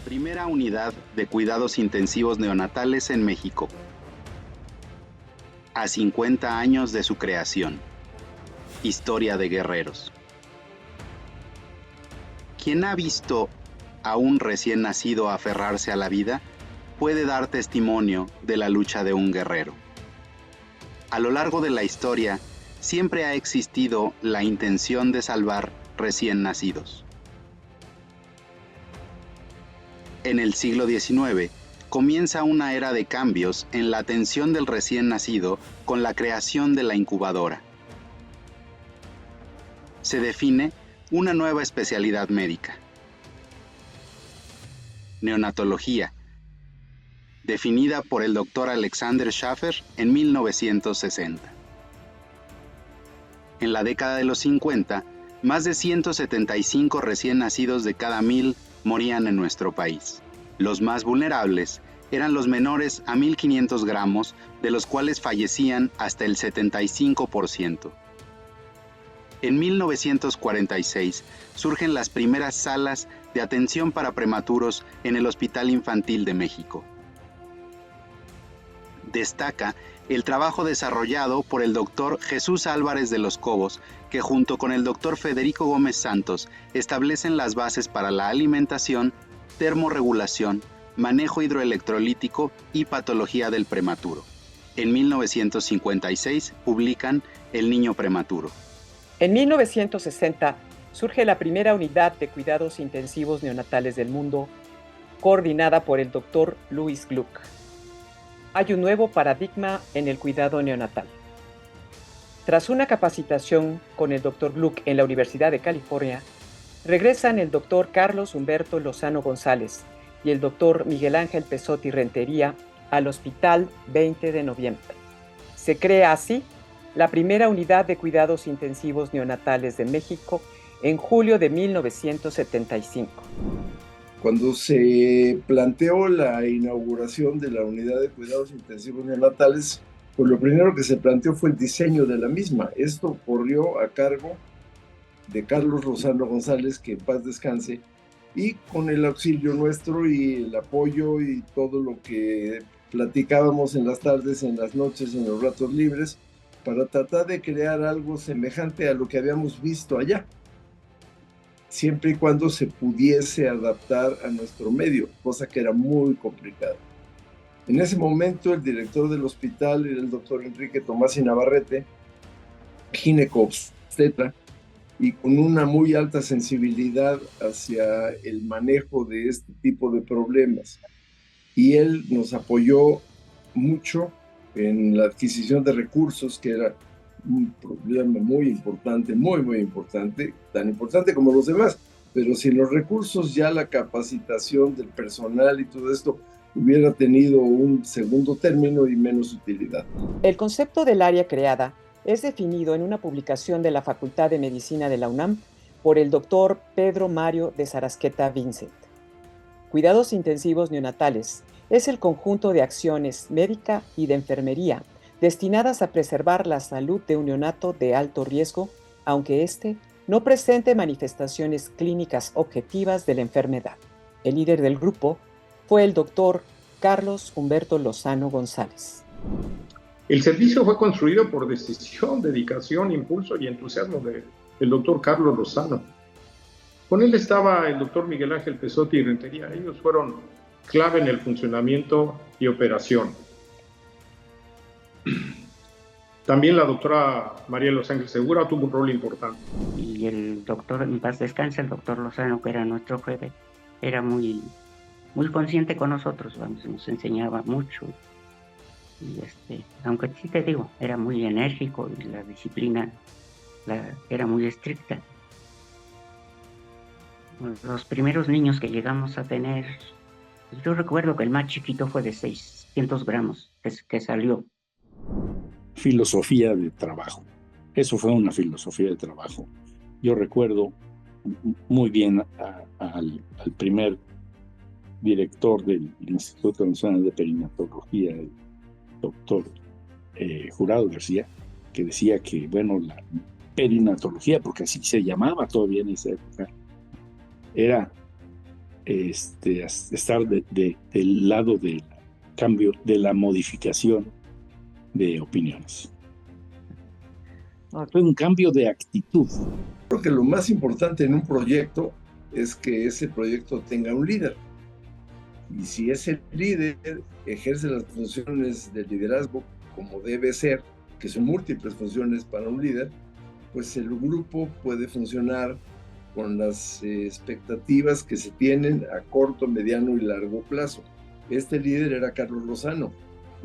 Primera unidad de cuidados intensivos neonatales en México. A 50 años de su creación. Historia de guerreros. Quien ha visto a un recién nacido aferrarse a la vida, puede dar testimonio de la lucha de un guerrero. A lo largo de la historia, siempre ha existido la intención de salvar recién nacidos. En el siglo XIX, comienza una era de cambios en la atención del recién nacido con la creación de la incubadora. Se define una nueva especialidad médica. Neonatología, definida por el Dr. Alexander Schaffer en 1960. En la década de los 50, más de 175 recién nacidos de cada 1000 morían en nuestro país. Los más vulnerables eran los menores a 1.500 gramos, de los cuales fallecían hasta el 75%. En 1946 surgen las primeras salas de atención para prematuros en el Hospital Infantil de México. Destaca el trabajo desarrollado por el Dr. Jesús Álvarez de los Cobos, que junto con el Dr. Federico Gómez Santos establecen las bases para la alimentación, termorregulación, manejo hidroelectrolítico y patología del prematuro. En 1956 publican El niño prematuro. En 1960 surge la primera unidad de cuidados intensivos neonatales del mundo, coordinada por el Dr. Louis Gluck. Hay un nuevo paradigma en el cuidado neonatal. Tras una capacitación con el Dr. Gluck en la Universidad de California, regresan el Dr. Carlos Humberto Lozano González y el Dr. Miguel Ángel Pesotti Rentería al Hospital 20 de Noviembre. Se crea así la primera unidad de cuidados intensivos neonatales de México en julio de 1975. Cuando se planteó la inauguración de la unidad de cuidados intensivos neonatales, pues lo primero que se planteó fue el diseño de la misma. Esto corrió a cargo de Carlos Lozano González, que en paz descanse, y con el auxilio nuestro y el apoyo y todo lo que platicábamos en las tardes, en las noches, en los ratos libres, para tratar de crear algo semejante a lo que habíamos visto allá, siempre y cuando se pudiese adaptar a nuestro medio, cosa que era muy complicada. En ese momento el director del hospital era el doctor Enrique Tomás y Navarrete, ginecobstetra, y con una muy alta sensibilidad hacia el manejo de este tipo de problemas. Y él nos apoyó mucho en la adquisición de recursos, que era un problema muy importante, muy importante, tan importante como los demás, pero sin los recursos ya la capacitación del personal y todo esto hubiera tenido un segundo término y menos utilidad. El concepto del área creada es definido en una publicación de la Facultad de Medicina de la UNAM por el doctor Pedro Mario de Sarasqueta Vincent. Cuidados intensivos neonatales es el conjunto de acciones médica y de enfermería destinadas a preservar la salud de un neonato de alto riesgo, aunque éste no presente manifestaciones clínicas objetivas de la enfermedad. El líder del grupo fue el doctor Carlos Humberto Lozano González. El servicio fue construido por decisión, dedicación, impulso y entusiasmo del doctor Carlos Lozano. Con él estaba el doctor Miguel Ángel Pesotti y Rentería. Ellos fueron clave en el funcionamiento y operación. También la doctora María Los Ángeles Segura tuvo un rol importante. Y el doctor, en paz descanse, el doctor Lozano, que era nuestro jefe, era muy consciente con nosotros, nos enseñaba mucho. Y aunque sí te digo, era muy enérgico y la disciplina era muy estricta. Los primeros niños que llegamos a tener, yo recuerdo que el más chiquito fue de 600 gramos, que salió. Filosofía de trabajo. Eso fue una filosofía de trabajo. Yo recuerdo muy bien al primer director del Instituto Nacional de Perinatología, el doctor Jurado García, que decía que, bueno, la perinatología, porque así se llamaba todavía en esa época, era estar del lado del cambio, de la modificación de opiniones. Fue un cambio de actitud. Creo que lo más importante en un proyecto es que ese proyecto tenga un líder. Y si ese líder ejerce las funciones de liderazgo como debe ser, que son múltiples funciones para un líder, pues el grupo puede funcionar con las expectativas que se tienen a corto, mediano y largo plazo. Este líder era Carlos Lozano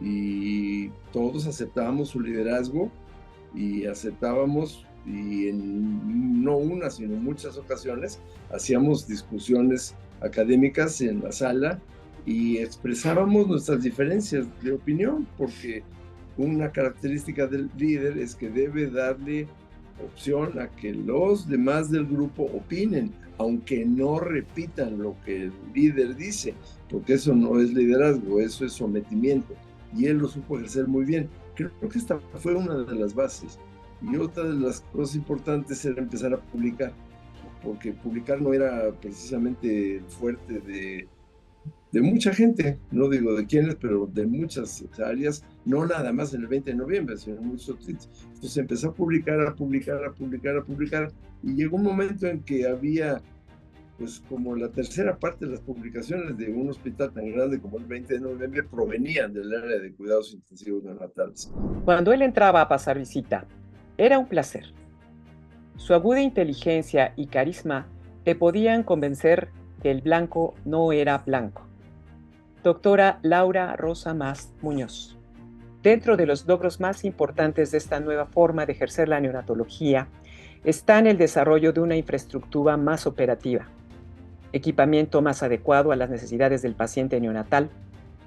y todos aceptábamos su liderazgo y aceptábamos, y en no una, sino en muchas ocasiones, hacíamos discusiones académicas en la sala y expresábamos nuestras diferencias de opinión, porque una característica del líder es que debe darle opción a que los demás del grupo opinen, aunque no repitan lo que el líder dice, porque eso no es liderazgo, eso es sometimiento, y él lo supo ejercer muy bien. Creo que esta fue una de las bases, y otra de las cosas importantes era empezar a publicar, porque publicar no era precisamente el fuerte de mucha gente, no digo de quiénes, pero de muchas áreas, no nada más en el 20 de noviembre, sino en muchos otros. Entonces empezó a publicar, y llegó un momento en que había, pues como la tercera parte de las publicaciones de un hospital tan grande como el 20 de noviembre provenían del área de cuidados intensivos neonatales. Cuando él entraba a pasar visita, era un placer. Su aguda inteligencia y carisma te podían convencer que el blanco no era blanco. Doctora Laura Rosa Mas Muñoz. Dentro de los logros más importantes de esta nueva forma de ejercer la neonatología está en el desarrollo de una infraestructura más operativa, equipamiento más adecuado a las necesidades del paciente neonatal,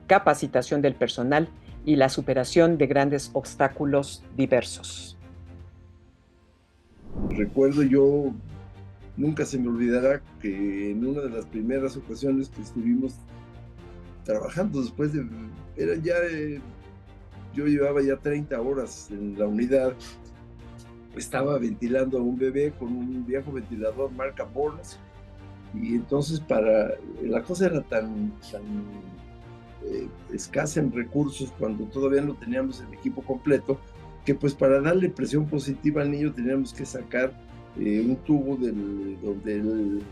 capacitación del personal y la superación de grandes obstáculos diversos. Recuerdo yo, nunca se me olvidará que en una de las primeras ocasiones que estuvimos trabajando después de, yo llevaba ya 30 horas en la unidad, estaba ventilando a un bebé con un viejo ventilador marca Bornes, y entonces la cosa era tan escasa en recursos cuando todavía no teníamos el equipo completo, que pues para darle presión positiva al niño teníamos que sacar un tubo donde el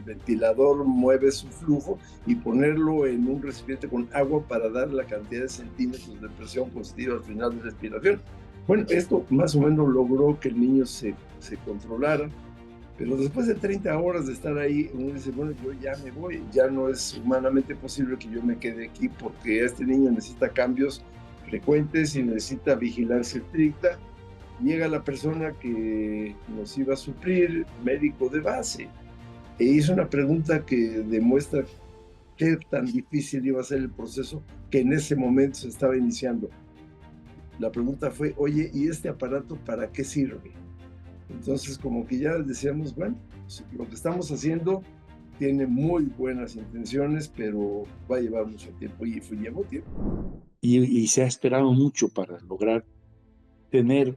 ventilador mueve su flujo y ponerlo en un recipiente con agua para dar la cantidad de centímetros de presión positiva al final de la respiración. Bueno, esto más o menos logró que el niño se controlara, pero después de 30 horas de estar ahí, uno dice, bueno, yo ya me voy, ya no es humanamente posible que yo me quede aquí porque este niño necesita cambios frecuentes y necesita vigilancia estricta. Llega la persona que nos iba a suplir, médico de base, e hizo una pregunta que demuestra qué tan difícil iba a ser el proceso que en ese momento se estaba iniciando. La pregunta fue, oye, ¿y este aparato para qué sirve? Entonces como que ya decíamos, bueno, lo que estamos haciendo tiene muy buenas intenciones, pero va a llevar mucho tiempo, y llevó tiempo. Y se ha esperado mucho para lograr tener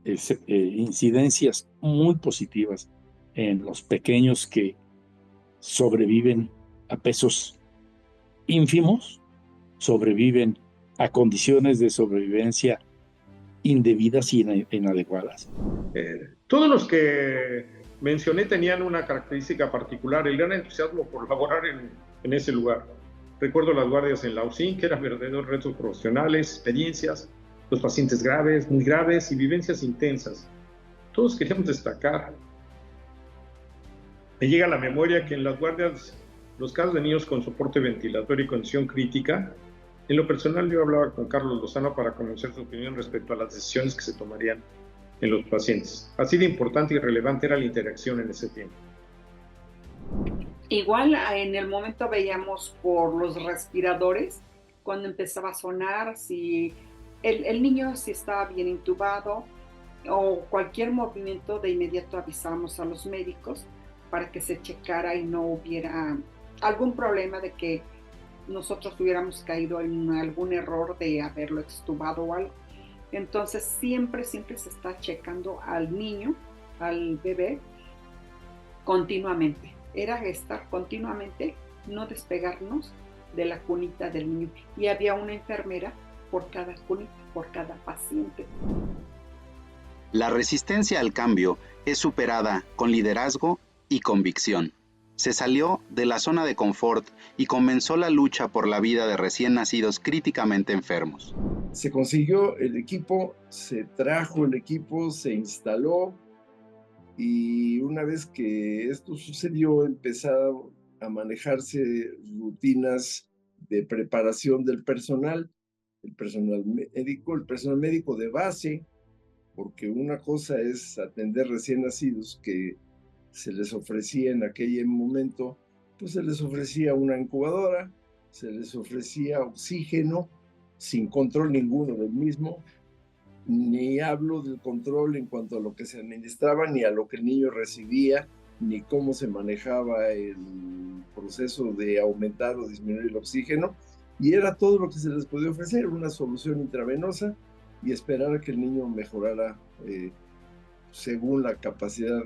incidencias muy positivas en los pequeños que sobreviven a pesos ínfimos, sobreviven a condiciones de sobrevivencia indebidas y inadecuadas. Todos los que mencioné tenían una característica particular, el gran entusiasmo por laborar en ese lugar. Recuerdo las guardias en la UCIN, que eran verdaderos retos profesionales, experiencias, los pacientes graves, muy graves y vivencias intensas. Todos queríamos destacar. Me llega a la memoria que en las guardias, los casos de niños con soporte ventilatorio y condición crítica, en lo personal yo hablaba con Carlos Lozano para conocer su opinión respecto a las decisiones que se tomarían en los pacientes. Así de importante y relevante era la interacción en ese tiempo. Igual en el momento veíamos por los respiradores, cuando empezaba a sonar, si el niño si estaba bien intubado o cualquier movimiento, de inmediato avisábamos a los médicos para que se checara y no hubiera algún problema de que nosotros hubiéramos caído en algún error de haberlo extubado o algo. Entonces siempre se está checando al niño, al bebé, continuamente. era estar continuamente, no despegarnos de la cunita del niño. Y había una enfermera por cada cunita, por cada paciente. La resistencia al cambio es superada con liderazgo y convicción. Se salió de la zona de confort y comenzó la lucha por la vida de recién nacidos críticamente enfermos. Se consiguió el equipo, se trajo el equipo, se instaló, y una vez que esto sucedió empezaron a manejarse rutinas de preparación del personal, el personal médico de base, porque una cosa es atender recién nacidos que se les ofrecía en aquel momento, pues se les ofrecía una incubadora, se les ofrecía oxígeno sin control ninguno del mismo. Ni hablo del control en cuanto a lo que se administraba, ni a lo que el niño recibía, ni cómo se manejaba el proceso de aumentar o disminuir el oxígeno, y era todo lo que se les podía ofrecer, una solución intravenosa y esperar a que el niño mejorara según la capacidad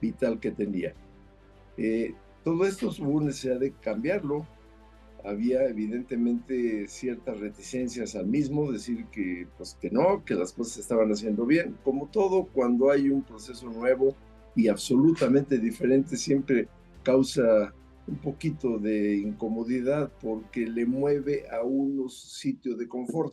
vital que tenía. Todo esto hubo necesidad de cambiarlo. Había evidentemente ciertas reticencias al mismo, decir que, pues, que no, que las cosas se estaban haciendo bien. Como todo, cuando hay un proceso nuevo y absolutamente diferente, siempre causa un poquito de incomodidad porque le mueve a unos sitios de confort.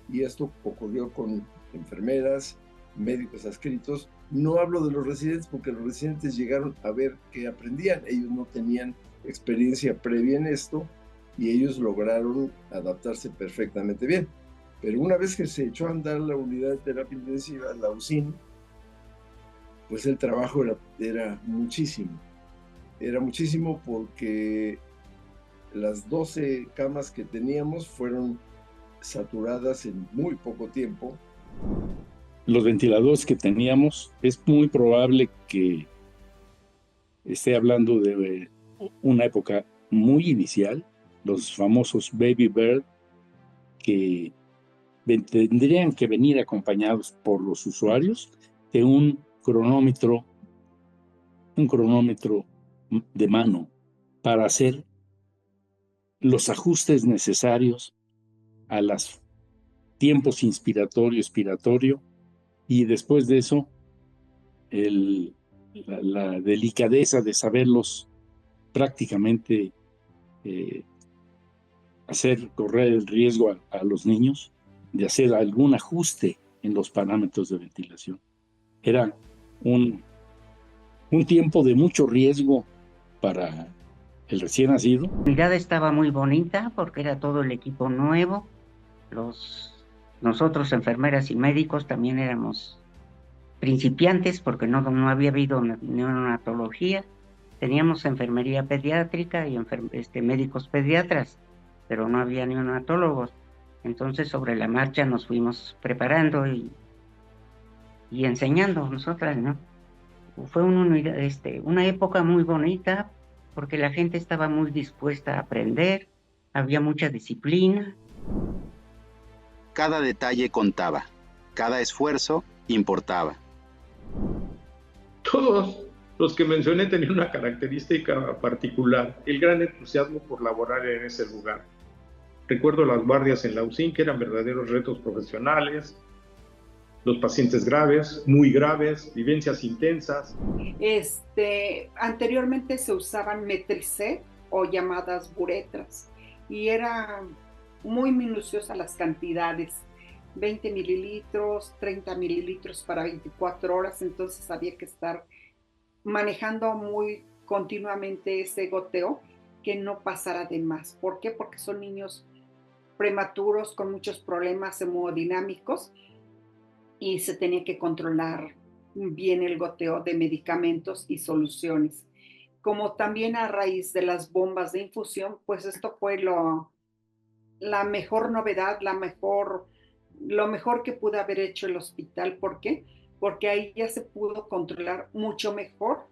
Y esto ocurrió con enfermeras, médicos adscritos. No hablo de los residentes porque los residentes llegaron a ver que aprendían. Ellos no tenían experiencia previa en esto y ellos lograron adaptarse perfectamente bien. Pero una vez que se echó a andar la unidad de terapia intensiva, la UCIN, pues el trabajo era muchísimo. Era muchísimo porque las 12 camas que teníamos fueron saturadas en muy poco tiempo. Los ventiladores que teníamos, es muy probable que esté hablando de una época muy inicial, los famosos Baby Bird, que tendrían que venir acompañados por los usuarios de un cronómetro de mano para hacer los ajustes necesarios a los tiempos inspiratorio-expiratorio, y después de eso la delicadeza de saberlos prácticamente hacer correr el riesgo a los niños de hacer algún ajuste en los parámetros de ventilación. Era un tiempo de mucho riesgo para el recién nacido. La unidad estaba muy bonita porque era todo el equipo nuevo. Nosotros, enfermeras y médicos, también éramos principiantes porque no había habido neonatología. Teníamos enfermería pediátrica y médicos pediatras, pero no había neonatólogos. Entonces, sobre la marcha nos fuimos preparando y enseñando nosotras, ¿no? Fue una época muy bonita porque la gente estaba muy dispuesta a aprender, había mucha disciplina. Cada detalle contaba, cada esfuerzo importaba. Todos los que mencioné tenían una característica particular, el gran entusiasmo por laborar en ese lugar. Recuerdo las guardias en la UCIN, que eran verdaderos retos profesionales, los pacientes graves, muy graves, vivencias intensas. Anteriormente se usaban Metricet o llamadas buretras y era muy minuciosa las cantidades, 20 mililitros, 30 mililitros para 24 horas, entonces había que estar manejando muy continuamente ese goteo que no pasara de más. ¿Por qué? Porque son niños prematuros con muchos problemas hemodinámicos y se tenía que controlar bien el goteo de medicamentos y soluciones. Como también a raíz de las bombas de infusión, pues esto fue la mejor novedad, lo mejor que pudo haber hecho el hospital. ¿Por qué? Porque ahí ya se pudo controlar mucho mejor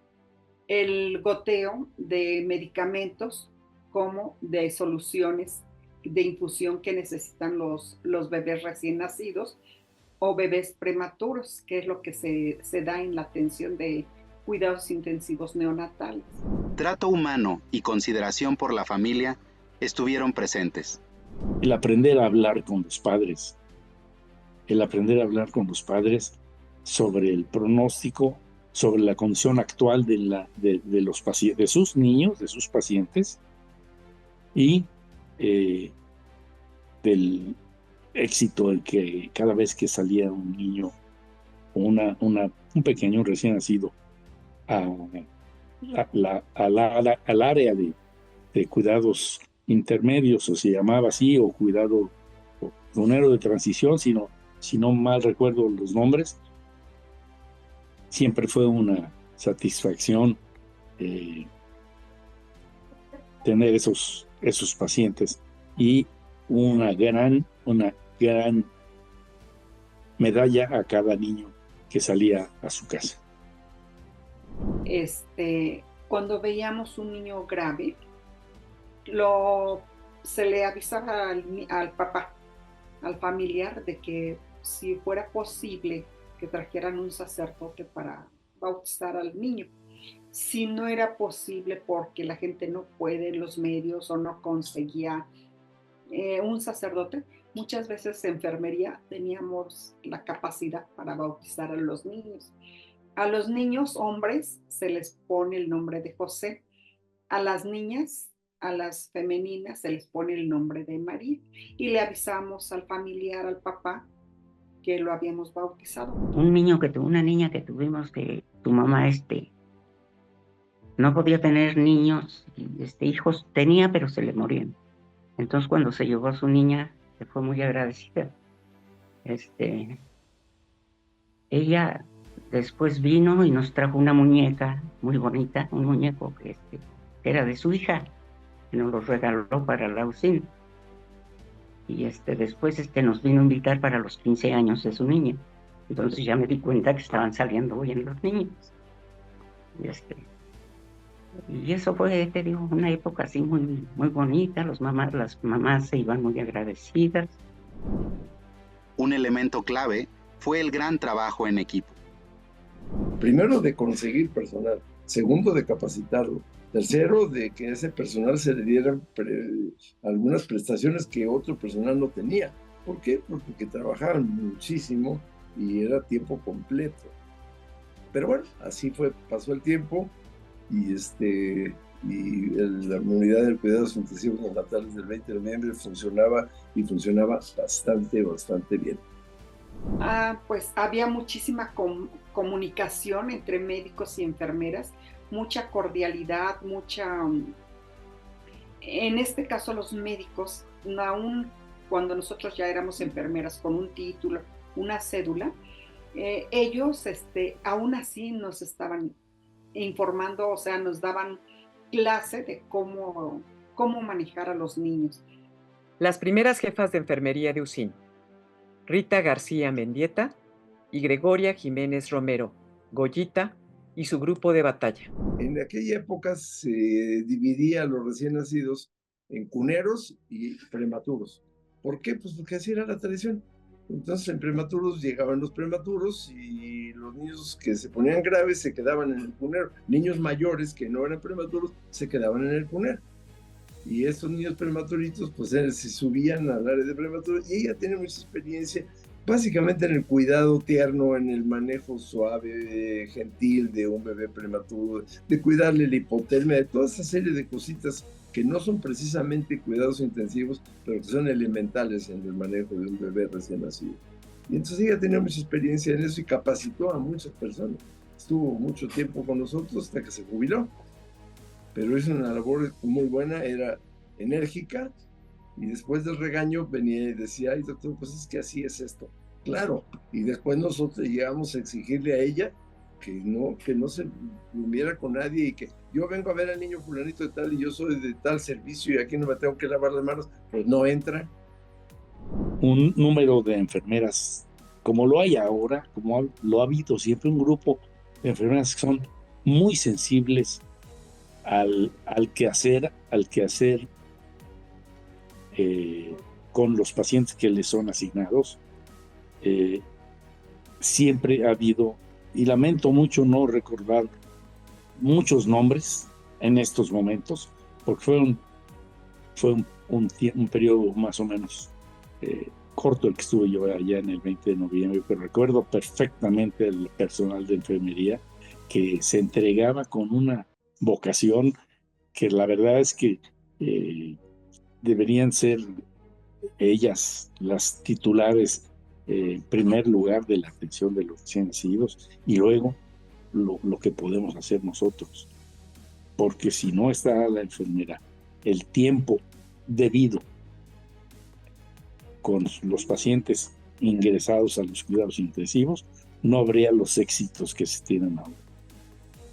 el goteo de medicamentos como de soluciones de infusión que necesitan los bebés recién nacidos o bebés prematuros, que es lo que se da en la atención de cuidados intensivos neonatales. Trato humano y consideración por la familia estuvieron presentes. El aprender a hablar con los padres, sobre el pronóstico, sobre la condición actual de sus niños, de sus pacientes, y del éxito de que cada vez que salía un niño o un pequeño recién nacido al área de cuidados intermedios, o se llamaba así, o cuidado pionero de transición, si no mal recuerdo los nombres, siempre fue una satisfacción tener esos pacientes, y una gran medalla a cada niño que salía a su casa. Cuando veíamos un niño grave, se le avisaba al papá, al familiar, de que si fuera posible que trajeran un sacerdote para bautizar al niño. Si no era posible porque la gente no puede en los medios o no conseguía un sacerdote, muchas veces en enfermería teníamos la capacidad para bautizar a los niños. A los niños hombres se les pone el nombre de José. A las niñas, a las femeninas, se les pone el nombre de María. Y le avisamos al familiar, al papá, que lo habíamos bautizado. Una niña que tuvimos, que tu mamá no podía tener niños, hijos tenía, pero se le morían. Entonces cuando se llevó a su niña, se fue muy agradecida. Ella después vino y nos trajo una muñeca muy bonita, un muñeco que era de su hija, que nos lo regaló para la UCIN. Y después nos vino a invitar para los 15 años de su niña. Entonces ya me di cuenta que estaban saliendo bien los niños. Y eso fue, te digo, una época así muy, muy bonita. Las mamás se iban muy agradecidas. Un elemento clave fue el gran trabajo en equipo. Primero, de conseguir personal. Segundo, de capacitarlo. Tercero, de que a ese personal se le dieran algunas prestaciones que otro personal no tenía. ¿Por qué? Porque trabajaban muchísimo y era tiempo completo. Pero bueno, así pasó el tiempo, y la unidad de cuidados intensivos neonatales del 20 de noviembre funcionaba bastante bien. Pues había muchísima comunicación entre médicos y enfermeras, mucha cordialidad, en este caso los médicos, aún cuando nosotros ya éramos enfermeras con un título, una cédula, ellos aún así nos estaban informando, o sea, nos daban clase de cómo manejar a los niños. Las primeras jefas de enfermería de UCIN, Rita García Mendieta y Gregoria Jiménez Romero, Goyita y su grupo de batalla. En aquella época se dividía a los recién nacidos en cuneros y prematuros. ¿Por qué? Pues porque así era la tradición. Entonces en prematuros llegaban los prematuros y los niños que se ponían graves se quedaban en el cunero. Niños mayores que no eran prematuros se quedaban en el cunero. Y estos niños prematuritos pues se subían al área de prematuros, y ella tenía mucha experiencia básicamente en el cuidado tierno, en el manejo suave, gentil de un bebé prematuro, de cuidarle la hipotermia, de toda esa serie de cositas que no son precisamente cuidados intensivos, pero que son elementales en el manejo de un bebé recién nacido. Y entonces ella tenía mucha experiencia en eso y capacitó a muchas personas. Estuvo mucho tiempo con nosotros hasta que se jubiló, pero hizo una labor muy buena, era enérgica, y después del regaño venía y decía: ay, doctor, pues es que así es esto. Claro, y después nosotros llegamos a exigirle a ella que no se durmiera con nadie, y que yo vengo a ver al niño fulanito de tal y yo soy de tal servicio y aquí no me tengo que lavar las manos, pues no entra. Un número de enfermeras, como lo hay ahora, como lo ha habido siempre, un grupo de enfermeras que son muy sensibles al quehacer con los pacientes que les son asignados. Siempre ha habido, y lamento mucho no recordar muchos nombres en estos momentos, porque fue un periodo más o menos corto el que estuve yo allá en el 20 de noviembre, pero recuerdo perfectamente el personal de enfermería que se entregaba con una vocación que la verdad es que deberían ser ellas las titulares en primer lugar de la atención de los recién nacidos y luego lo que podemos hacer nosotros. Porque si no está la enfermera el tiempo debido con los pacientes ingresados a los cuidados intensivos, no habría los éxitos que se tienen ahora.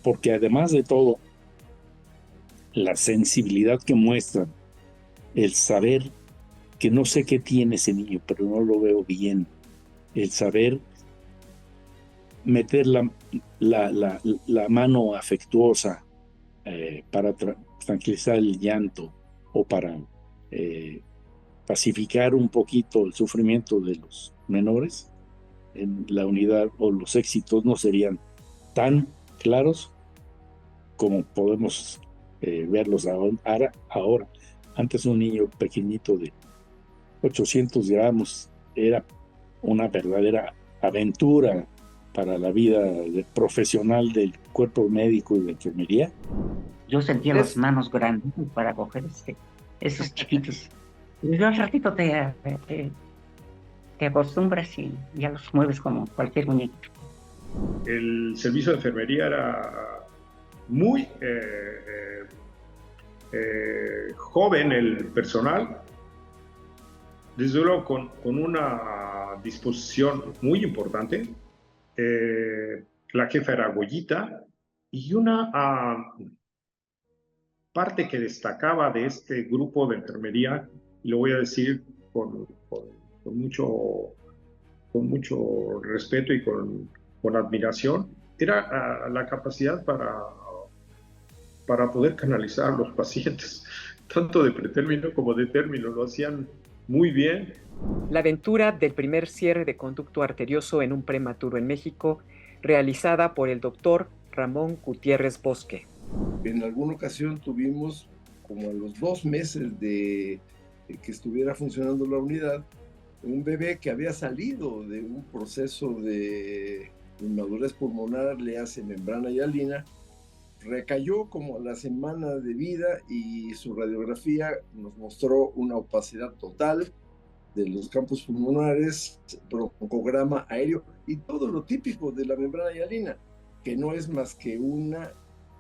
Porque además de todo, la sensibilidad que muestran, el saber que no sé qué tiene ese niño, pero no lo veo bien, el saber meter la mano afectuosa para tranquilizar el llanto o para pacificar un poquito el sufrimiento de los menores en la unidad, o los éxitos no serían tan claros como podemos verlos ahora. Antes un niño pequeñito de 800 gramos era una verdadera aventura para la vida profesional del cuerpo médico y de enfermería. Yo sentía las manos grandes para coger esos chiquitos. Y al ratito te acostumbras y ya los mueves como cualquier muñeco. El servicio de enfermería era muy joven, el personal, desde luego con una disposición muy importante. La jefa era Goyita, y una parte que destacaba de este grupo de enfermería, y lo voy a decir con mucho respeto y con admiración, era la capacidad para poder canalizar a los pacientes, tanto de pretérmino como de término. Lo hacían muy bien. La aventura del primer cierre de conducto arterioso en un prematuro en México, realizada por el doctor Ramón Gutiérrez Bosque. En alguna ocasión tuvimos, como a los 2 meses de que estuviera funcionando la unidad, un bebé que había salido de un proceso de inmadurez pulmonar, le hace membrana hialina, recayó como a la semana de vida y su radiografía nos mostró una opacidad total de los campos pulmonares, broncograma aéreo y todo lo típico de la membrana hialina, que no es más que una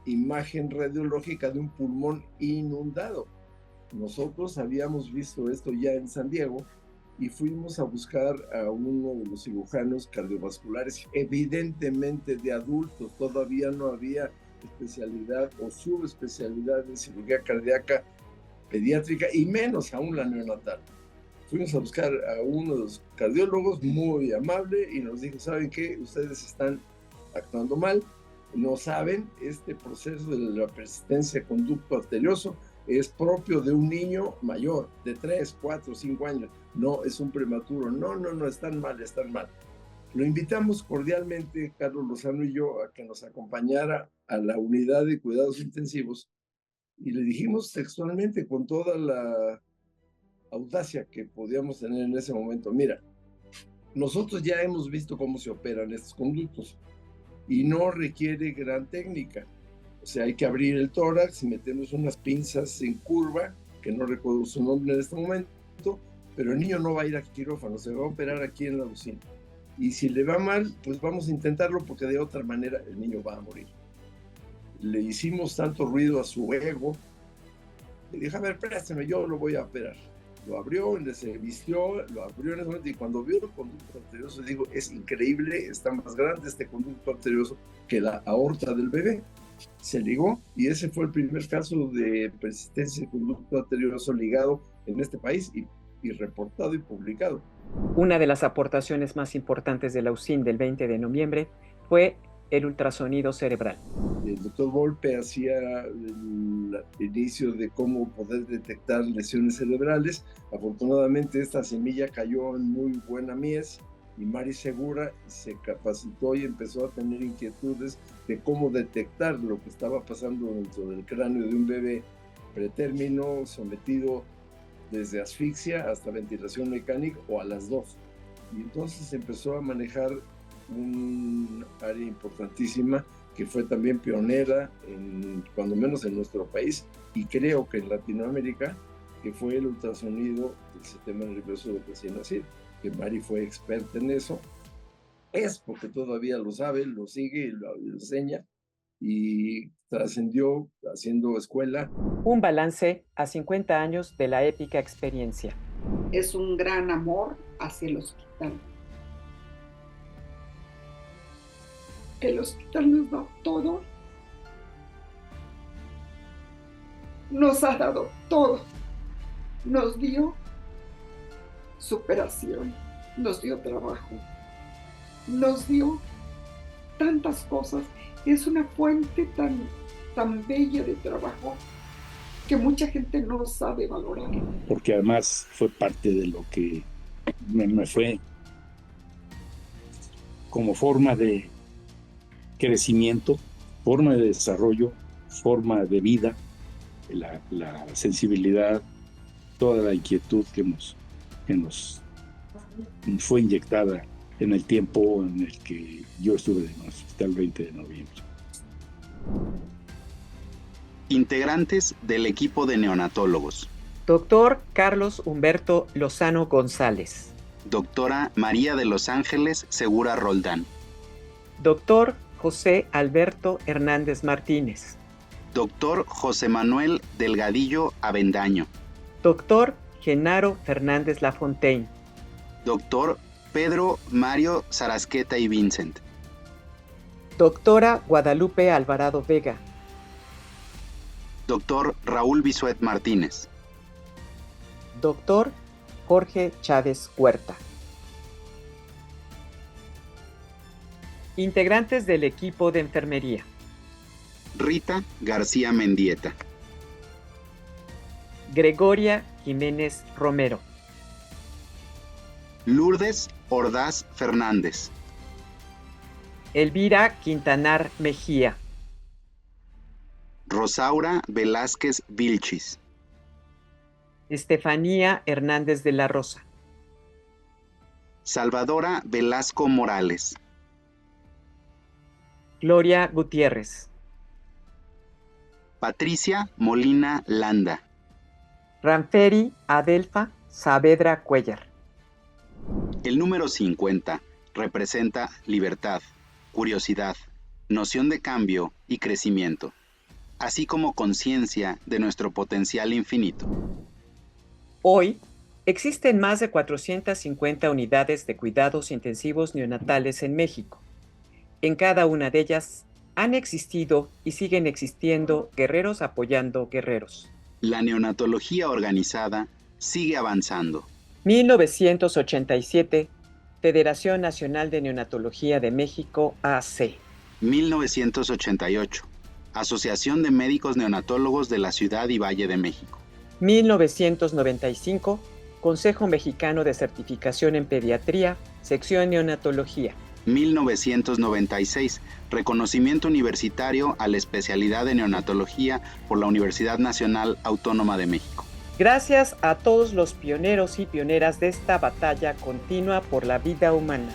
imagen radiológica de un pulmón inundado. Nosotros habíamos visto esto ya en San Diego y fuimos a buscar a uno de los cirujanos cardiovasculares, evidentemente de adultos. Todavía no había especialidad o subespecialidad en cirugía cardíaca pediátrica y menos aún la neonatal. Fuimos a buscar a uno de los cardiólogos muy amable y nos dijo: ¿saben qué? Ustedes están actuando mal, no saben, este proceso de la persistencia de conducto arterioso es propio de un niño mayor, de 3, 4, 5 años, no es un prematuro, no, están mal. Lo invitamos cordialmente, Carlos Lozano y yo, a que nos acompañara a la unidad de cuidados intensivos y le dijimos textualmente, con toda la audacia que podíamos tener en ese momento: mira, nosotros ya hemos visto cómo se operan estos conductos y no requiere gran técnica. O sea, hay que abrir el tórax, metemos unas pinzas en curva, que no recuerdo su nombre en este momento, pero el niño no va a ir a quirófano, se va a operar aquí en la UCIN. Y si le va mal, pues vamos a intentarlo, porque de otra manera el niño va a morir. Le hicimos tanto ruido a su ego, le dije: a ver, préstame, yo lo voy a operar. Lo abrió, se vistió, lo abrió en ese momento, y cuando vio el conducto arterioso, digo: es increíble, está más grande este conducto arterioso que la aorta del bebé. Se ligó, y ese fue el primer caso de persistencia de conducto arterioso ligado en este país y reportado y publicado. Una de las aportaciones más importantes de la UCIN del 20 de noviembre fue el ultrasonido cerebral. El doctor Volpe hacía el inicio de cómo poder detectar lesiones cerebrales. Afortunadamente esta semilla cayó en muy buena mies y Mari Segura se capacitó y empezó a tener inquietudes de cómo detectar lo que estaba pasando dentro del cráneo de un bebé pretérmino, sometido desde asfixia hasta ventilación mecánica o a las dos. Y entonces empezó a manejar un área importantísima que fue también pionera, cuando menos en nuestro país, y creo que en Latinoamérica, que fue el ultrasonido del sistema nervioso del recién nacido, que Mari fue experta en eso, es porque todavía lo sabe, lo sigue y lo enseña, y trascendió haciendo escuela. Un balance a 50 años de la épica experiencia. Es un gran amor hacia el hospital. El hospital nos da todo. Nos ha dado todo. Nos dio superación, nos dio trabajo, nos dio tantas cosas. Es una fuente tan bella de trabajo que mucha gente no sabe valorar. Porque además fue parte de lo que me fue como forma de crecimiento, forma de desarrollo, forma de vida, la sensibilidad, toda la inquietud que nos fue inyectada en el tiempo en el que yo estuve en el hospital 20 de noviembre. Integrantes del equipo de neonatólogos: Doctor Carlos Humberto Lozano González. Doctora María de los Ángeles Segura Roldán. Doctor José Alberto Hernández Martínez. Doctor José Manuel Delgadillo Avendaño. Doctor Genaro Fernández Lafontaine. Doctor Pedro Mario Sarasqueta y Vincent. Doctora Guadalupe Alvarado Vega. Doctor Raúl Bisuet Martínez. Doctor Jorge Chávez Huerta. Integrantes del equipo de enfermería: Rita García Mendieta. Gregoria Jiménez Romero. Lourdes Ordaz Fernández. Elvira Quintanar Mejía. Rosaura Velázquez Vilchis. Estefanía Hernández de la Rosa. Salvadora Velasco Morales. Gloria Gutiérrez. Patricia Molina Landa. Ranferi Adelfa Saavedra Cuellar. El número 50 representa libertad, curiosidad, noción de cambio y crecimiento, así como conciencia de nuestro potencial infinito. Hoy, existen más de 450 unidades de cuidados intensivos neonatales en México. En cada una de ellas han existido y siguen existiendo guerreros apoyando guerreros. La neonatología organizada sigue avanzando. 1987, Federación Nacional de Neonatología de México, AC. 1988, Asociación de Médicos Neonatólogos de la Ciudad y Valle de México. 1995, Consejo Mexicano de Certificación en Pediatría, Sección Neonatología. 1996, reconocimiento universitario a la especialidad de neonatología por la Universidad Nacional Autónoma de México. Gracias a todos los pioneros y pioneras de esta batalla continua por la vida humana.